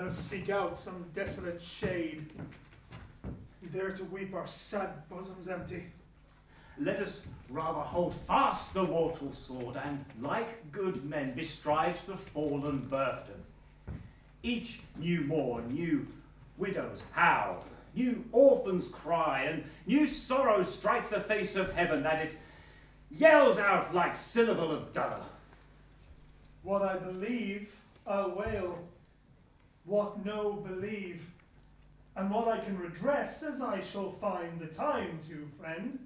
Let us seek out some desolate shade, there to weep our sad bosoms empty. Let us rather hold fast the mortal sword, and like good men bestride the fallen burden. Each new morn, new widows howl, new orphans cry, and new sorrow strikes the face of heaven, that it yells out like syllable of dolour. What I believe, I'll wail. What no believe, and what I can redress, as I shall find the time to, friend,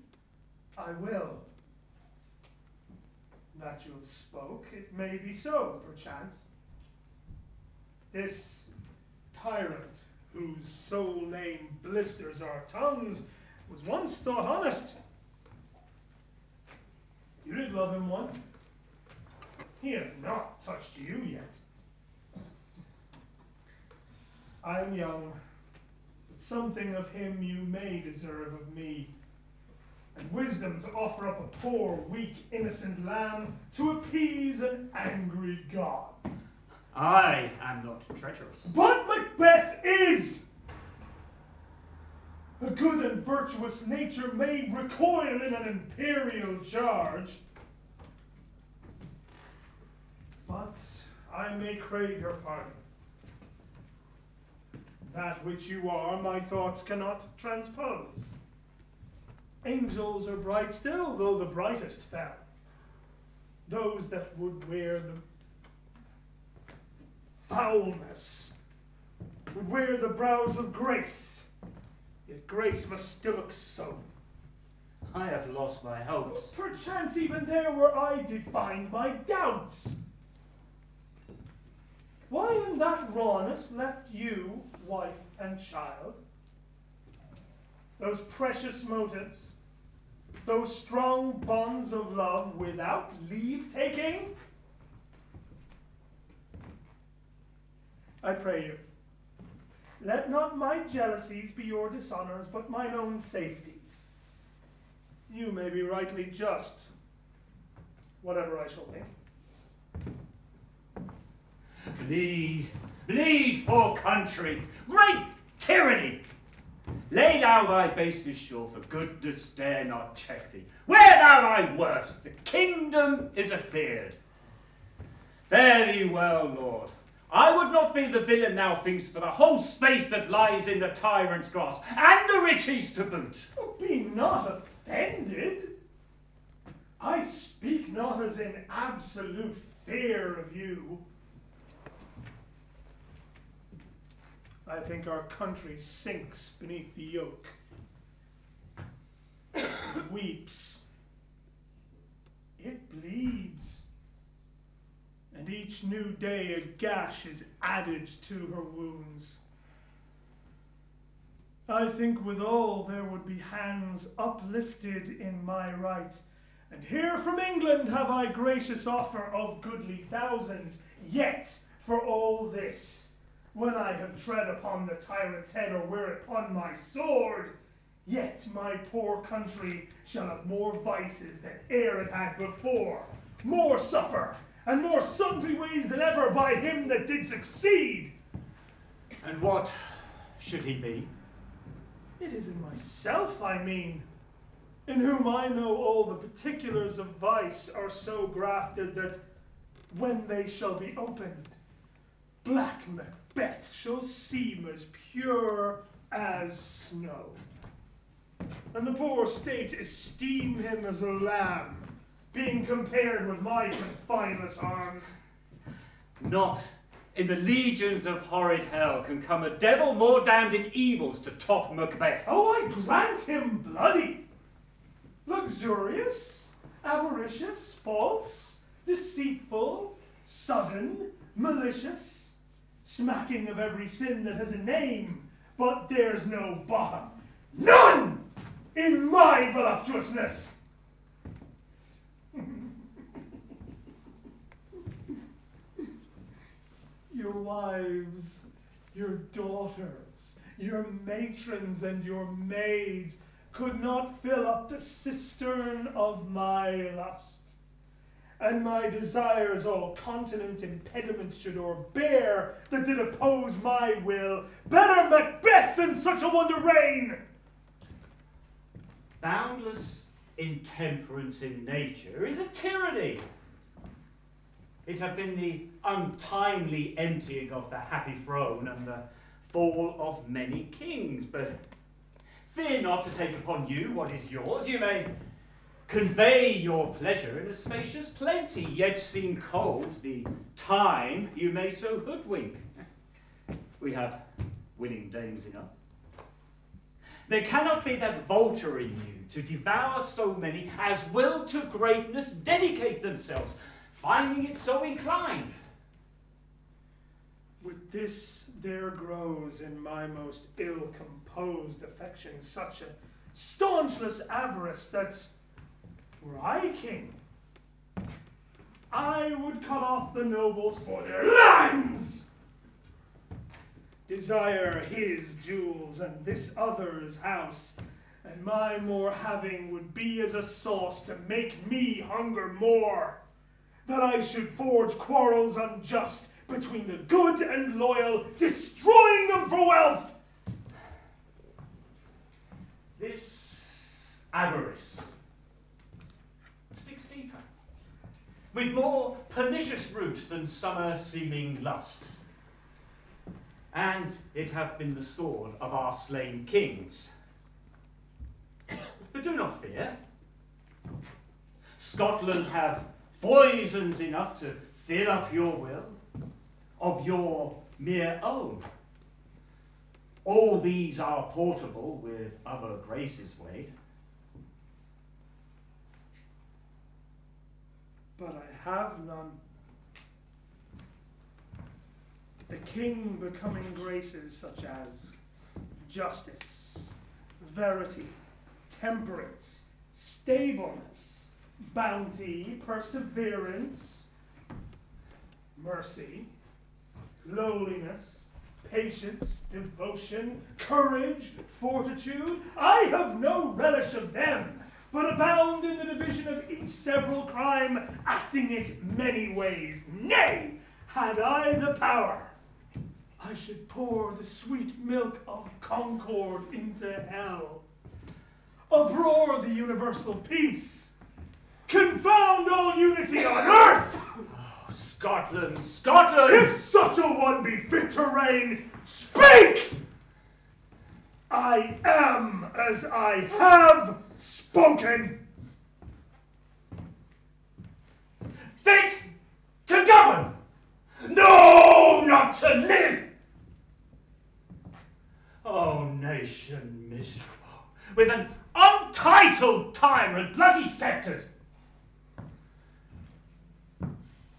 I will. That you have spoke, it may be so, perchance. This tyrant, whose sole name blisters our tongues, was once thought honest. You did love him once. He hath not touched you yet. I am young, but something of him you may deserve of me, and wisdom to offer up a poor, weak, innocent lamb to appease an angry god. I am not treacherous. But Macbeth is! A good and virtuous nature may recoil in an imperial charge, but I may crave your pardon. That which you are, my thoughts cannot transpose. Angels are bright still, though the brightest fell. Those that would wear the foulness would wear the brows of grace, yet grace must still look so. I have lost my hopes. Perchance even there where I did find my doubts. Why in that rawness left you, wife and child? Those precious motives, those strong bonds of love without leave-taking? I pray you, let not my jealousies be your dishonors, but mine own safeties. You may be rightly just, whatever I shall think. Bleed, poor country, great tyranny! Lay down thy baseness sure, for goodness dare not check thee. Wear thou thy worst, the kingdom is afeard. Fare thee well, lord. I would not be the villain thou think'st for the whole space that lies in the tyrant's grasp, and the riches to boot. Oh, be not offended. I speak not as in absolute fear of you. I think our country sinks beneath the yoke. It weeps. It bleeds. And each new day a gash is added to her wounds. I think withal there would be hands uplifted in my right. And here from England have I gracious offer of goodly thousands. Yet for all this, when I have tread upon the tyrant's head or wear it upon my sword, yet my poor country shall have more vices than e'er it had before, more suffer, and more sundry ways than ever by him that did succeed. And what should he be? It is in myself, I mean, in whom I know all the particulars of vice are so grafted that when they shall be opened, Black Macbeth shall seem as pure as snow, and the poor state esteem him as a lamb, being compared with my confineless arms. Not in the legions of horrid hell can come a devil more damned in evils to top Macbeth. Oh, I grant him bloody, luxurious, avaricious, false, deceitful, sudden, malicious, smacking of every sin that has a name, but there's no bottom. None in my voluptuousness. Your wives, your daughters, your matrons, and your maids could not fill up the cistern of my lust. and my desires all continent impediments should o'erbear that did oppose my will. Better Macbeth than such a one to reign! Boundless intemperance in nature is a tyranny. It had been the untimely emptying of the happy throne and the fall of many kings, but fear not to take upon you what is yours. You may convey your pleasure in a spacious plenty, yet seem cold the time you may so hoodwink. We have winning dames enough. There cannot be that vulture in you to devour so many as will to greatness dedicate themselves, finding it so inclined. With this there grows in my most ill-composed affection such a staunchless avarice that, were I king, I would cut off the nobles for their lands, desire his jewels and this other's house, and my more having would be as a sauce to make me hunger more, that I should forge quarrels unjust between the good and loyal, destroying them for wealth. This avarice sticks deeper, with more pernicious root than summer seeming lust. And it hath been the sword of our slain kings. But do not fear. Scotland have foisons enough to fill up your will, of your mere own. All these are portable with other graces weighed. But I have none. The king becoming graces such as justice, verity, temperance, stableness, bounty, perseverance, mercy, lowliness, patience, devotion, courage, fortitude. I have no relish of them, but abound in the division of each several crime, acting it many ways. Nay, had I the power, I should pour the sweet milk of concord into hell, uproar the universal peace, confound all unity on earth. Oh, Scotland, Scotland! If such a one be fit to reign, speak! I am as I have spoken. Fit to govern? No, not to live! Oh, nation miserable, with an untitled tyrant bloody sceptred.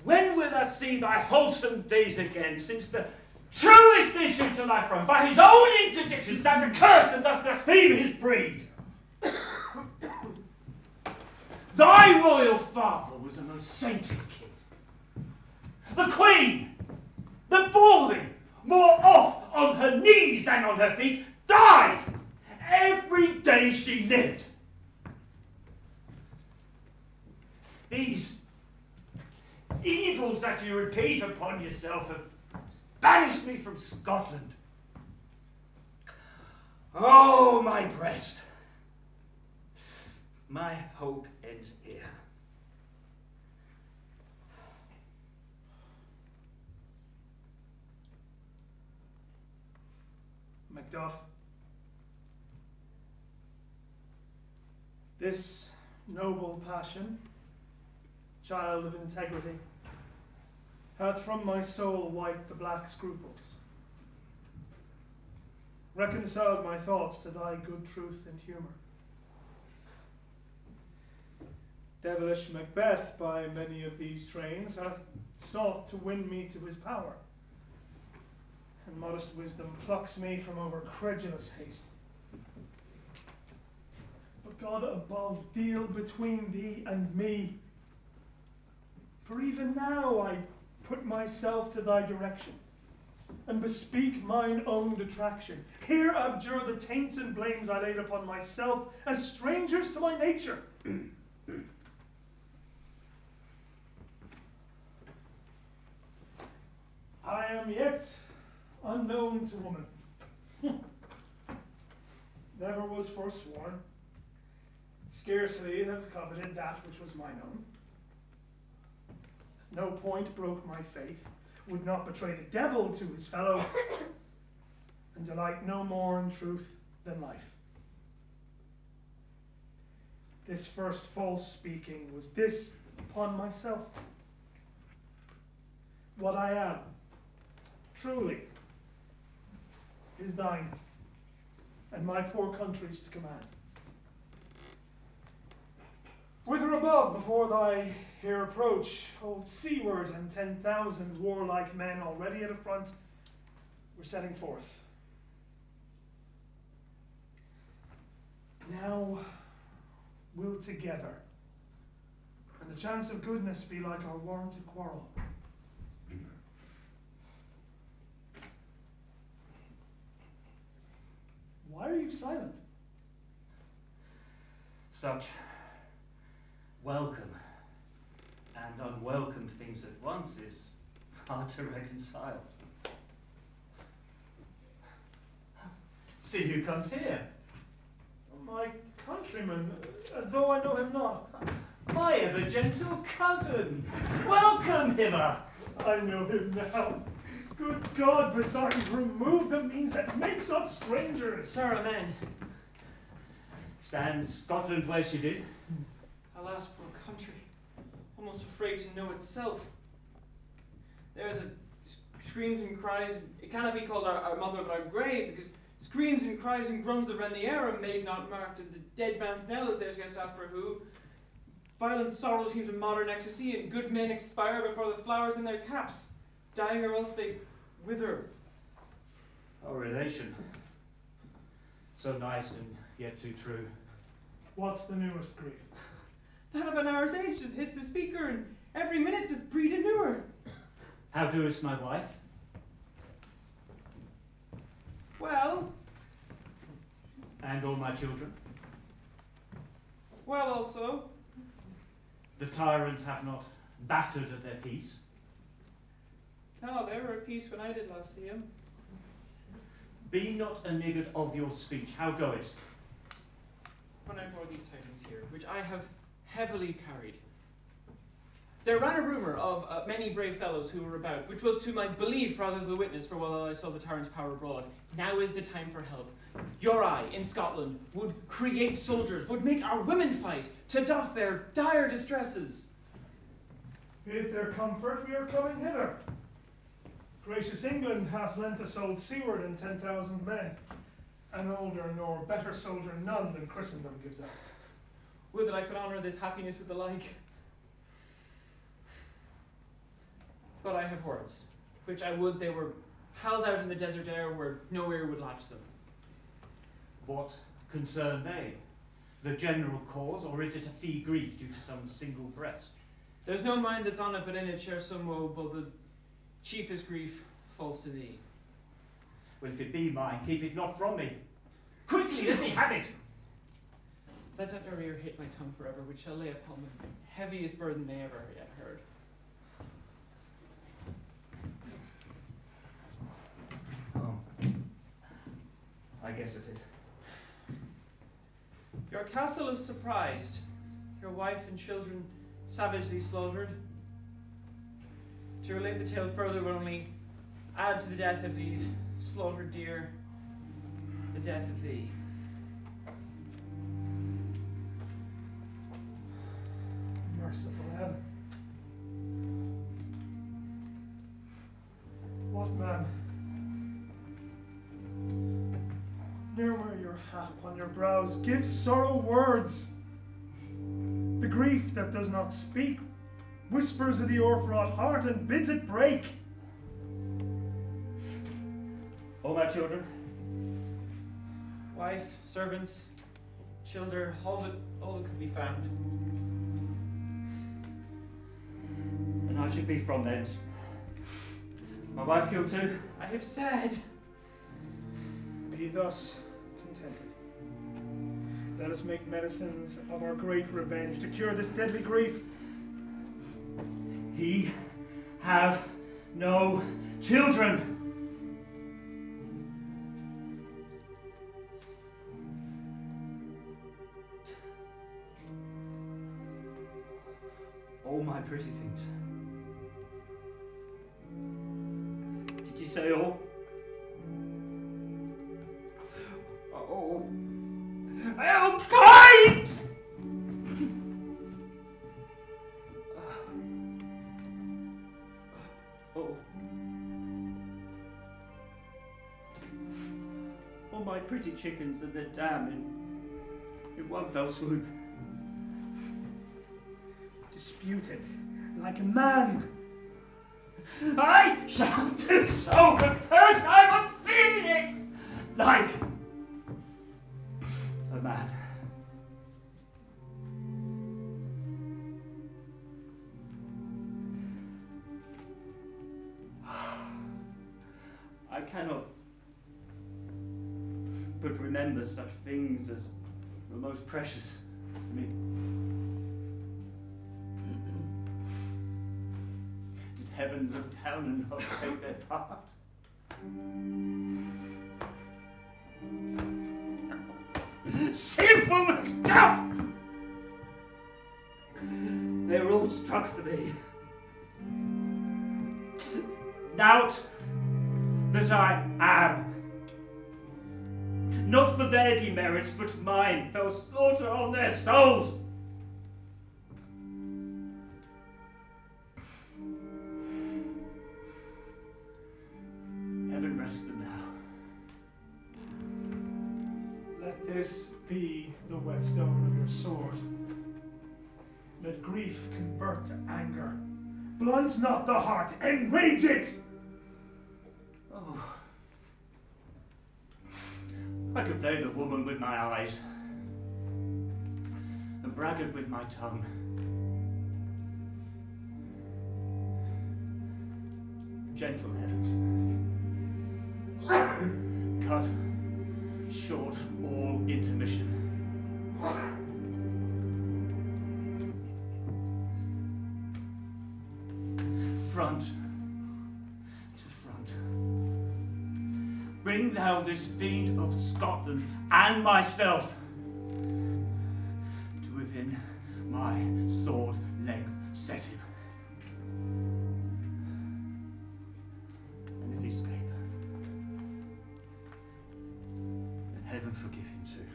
When will thou see thy wholesome days again, since the truest issue to thy throne, by his own interdiction, stands accursed and does blaspheme his breed? Thy royal father was a most sainted king. The queen, that bore thee, more oft on her knees than on her feet, died every day she lived. These evils that you repeat upon yourself have banished me from Scotland. Oh, my breast, my hope ends here. Macduff, this noble passion, child of integrity, hath from my soul wiped the black scruples, reconciled my thoughts to thy good truth and humour. Devilish Macbeth by many of these trains hath sought to win me to his power, and modest wisdom plucks me from over credulous haste. But God above, deal between thee and me, for even now I put myself to thy direction, and bespeak mine own detraction. Here abjure the taints and blames I laid upon myself as strangers to my nature. I am yet unknown to woman. Never was forsworn. Scarcely have coveted that which was mine own. No point broke my faith, would not betray the devil to his fellow, and delight no more in truth than life. This first false speaking was this upon myself. What I am, truly, is thine, and my poor country's to command. Whither above, before thy here approach, hold seaward, and 10,000 warlike men already at a front were setting forth. Now we'll together, and the chance of goodness be like our warranted quarrel. Why are you silent? Such welcome and unwelcome things at once is hard to reconcile. See who comes here. My countryman, though I know him not. My ever gentle cousin. Welcome hither. I know him now. Good God, Brizard, remove the means that makes us strangers. Sir, amen. Stand Scotland where she did. Alas, poor country, almost afraid to know itself. There the screams and cries, it cannot be called our mother but our grave, because screams and cries and groans that rend the air are made not marked, and the dead man's knell is there scarce asked for who. Violent sorrow seems a modern ecstasy, and good men expire before the flowers in their caps, dying or else they wither. Our relation. So nice and yet too true. What's the newest grief? That of an hour's age is the speaker, and every minute doth breed a newer. How doest my wife? Well. And all my children? Well also. The tyrants have not battered at their peace? No, they were at peace when I did last see him. Be not a niggard of your speech. How goest? When I bore these tidings here, which I have heavily carried, there ran a rumour of many brave fellows who were about, which was to my belief rather the witness, for while I saw the tyrant's power abroad. Now is the time for help. Your eye, in Scotland, would create soldiers, would make our women fight, to doff their dire distresses. With their comfort we are coming hither. Gracious England hath lent us old Seward and 10,000 men. An older nor better soldier none than Christendom gives out. Would that I could honour this happiness with the like. But I have words, which I would they were held out in the desert air where no ear would latch them. What concern they? The general cause, or is it a fee grief due to some single breast? There's no mind that's on it, but in it shares some woe, but the chiefest grief falls to thee. Well, if it be mine, keep it not from me. Quickly, let me have it! Let not their ear hit my tongue forever, which shall lay upon them the heaviest burden they ever yet heard. Oh, I guess it is. Your castle is surprised, your wife and children savagely slaughtered. To relate the tale further will only add to the death of these slaughtered deer, the death of thee. Merciful heaven. What man? Ne'er wear your hat upon your brows, give sorrow words. The grief that does not speak whispers of the o'erfraught heart and bids it break. All my children? Wife, servants, children, all that could be found. And I should be from thence. My wife killed too? I have said. Be thus contented. Let us make medicines of our great revenge to cure this deadly grief. He have no children. All my pretty things. Did you say all? Oh. Oh, Kate! Oh. All my pretty chickens and their dam in one fell swoop. Dispute it like a man. I shall do so, but first I must feel it like a man. I cannot but remember such things as the most precious to me. Did heaven look down and not take their part? Sinful Macduff! They were all struck for thee. Nought that I am. Not for their demerits, but mine, fell slaughter on their souls. Heaven rest them now. Let this be the whetstone of your sword. Let grief convert to anger. Blunt not the heart, enrage it! Oh. I could play the woman with my eyes and braggart with my tongue. Gentle heavens, cut short all intermission. Front to front. Bring thou this fiend of Scotland and myself to within my sword length set him. And if he escape, then heaven forgive him too.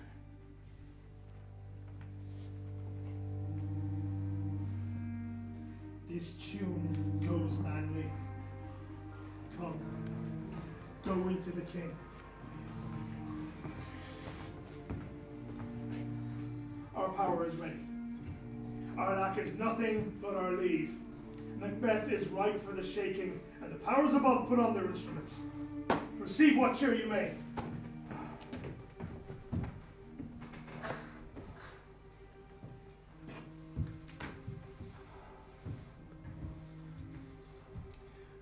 This tune goes manly. Come, go we to the king. Our power is ready. Our lack is nothing but our leave. Macbeth is ripe for the shaking, and the powers above put on their instruments. Receive what cheer you may.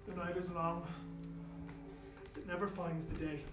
The night is long. It never finds the day.